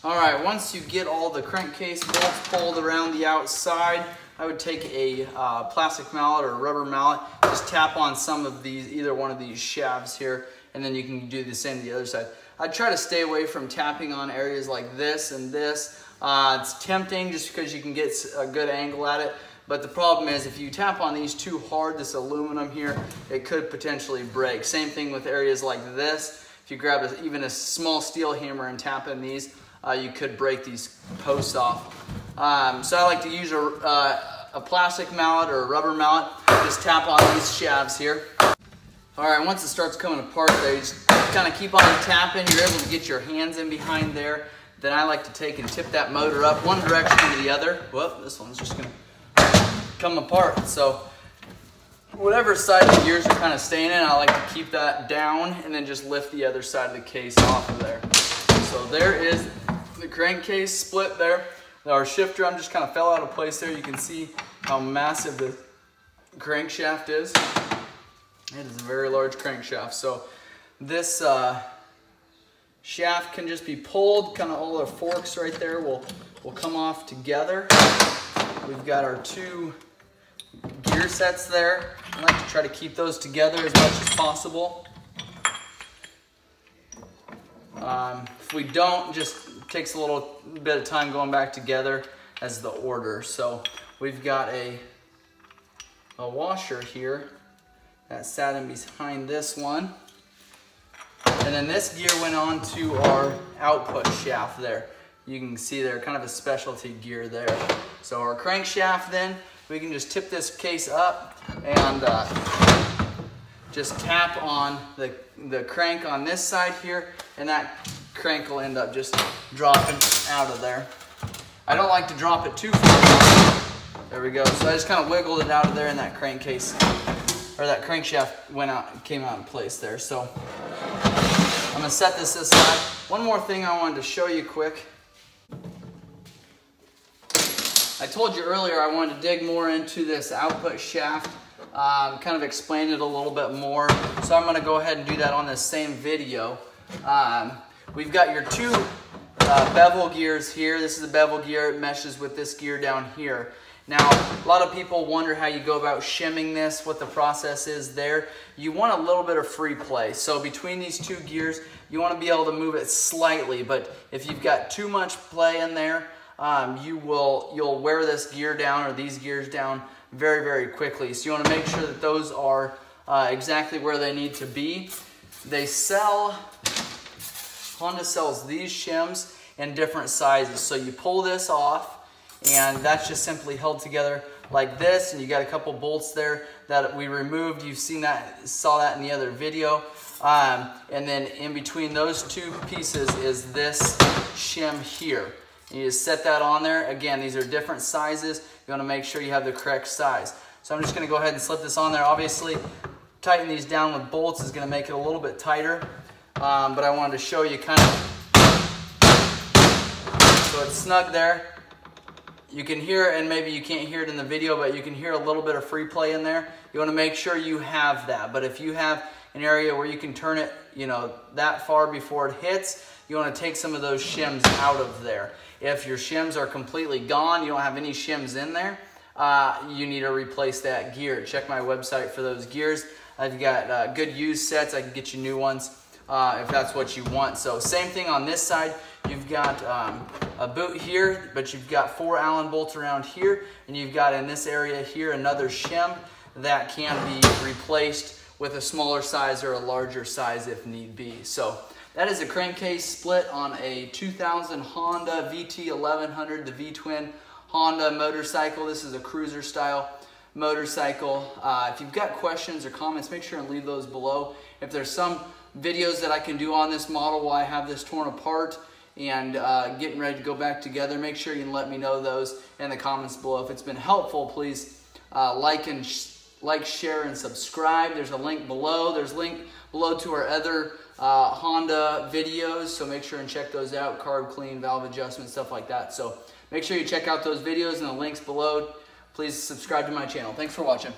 All right, once you get all the crankcase bolts pulled around the outside, I would take a plastic mallet or a rubber mallet, just tap on some of these, either one of these shafts here, and then you can do the same to the other side. I'd try to stay away from tapping on areas like this and this. It's tempting just because you can get a good angle at it, but the problem is if you tap on these too hard, this aluminum here, it could potentially break. Same thing with areas like this. If you grab even a small steel hammer and tap in these, you could break these posts off. So I like to use a plastic mallet or a rubber mallet. Just tap on these shafts here. All right, once it starts coming apart there, you just kind of keep on tapping. You're able to get your hands in behind there. Then I like to take and tip that motor up one direction to the other. Whoop, this one's just gonna come apart. So whatever side of the gears are kind of staying in, I like to keep that down and then just lift the other side of the case off of there. So there is the crankcase split there. Our shift drum just kind of fell out of place there. You can see how massive the crankshaft is. It is a very large crankshaft. So this shaft can just be pulled, kind of all the forks right there will come off together. We've got our two gear sets there. I like to try to keep those together as much as possible. If we don't, just takes a little bit of time going back together as the order. So we've got a washer here that sat in behind this one. And then this gear went on to our output shaft there. You can see there, kind of a specialty gear there. So our crankshaft then, we can just tip this case up and just tap on the crank on this side here, and that crank will end up just dropping out of there. I don't like to drop it too far. There we go. So I just kind of wiggled it out of there, and that crankcase, or that crankshaft came out in place there. So I'm gonna set this aside. One more thing I wanted to show you quick. I told you earlier I wanted to dig more into this output shaft, kind of explain it a little bit more. So I'm gonna go ahead and do that on this same video. We've got your two bevel gears here. This is a bevel gear. It meshes with this gear down here. Now, a lot of people wonder how you go about shimming this, what the process is there. You want a little bit of free play. So between these two gears, you want to be able to move it slightly, but if you've got too much play in there, you'll wear this gear down or these gears down very, very quickly. So you want to make sure that those are exactly where they need to be. Honda sells these shims in different sizes. So you pull this off, and that's just simply held together like this, and you got a couple bolts there that we removed. You've saw that in the other video. And then in between those two pieces is this shim here. You just set that on there. Again, these are different sizes. You want to make sure you have the correct size. So I'm just going to go ahead and slip this on there. Obviously, tighten these down with bolts is going to make it a little bit tighter. But I wanted to show you kind of, so it's snug there. You can hear it, and maybe you can't hear it in the video, but you can hear a little bit of free play in there. You want to make sure you have that. But if you have an area where you can turn it, that far before it hits, you want to take some of those shims out of there. If your shims are completely gone, you don't have any shims in there, you need to replace that gear. Check my website for those gears. I've got good used sets. I can get you new ones if that's what you want. So same thing on this side. You've got a boot here, but you've got 4 Allen bolts around here, and you've got in this area here another shim that can be replaced with a smaller size or a larger size if need be. So that is a crankcase split on a 2000 Honda VT1100, the V-twin Honda motorcycle. This is a cruiser style motorcycle. If you've got questions or comments, make sure and leave those below. If there's some videos that I can do on this model while I have this torn apart and getting ready to go back together, make sure you can let me know those in the comments below. If it's been helpful, please like, share, and subscribe. There's a link below. There's a link below to our other Honda videos, so make sure and check those out. Carb clean, valve adjustment, stuff like that. So make sure you check out those videos and the links below. Please subscribe to my channel. Thanks for watching.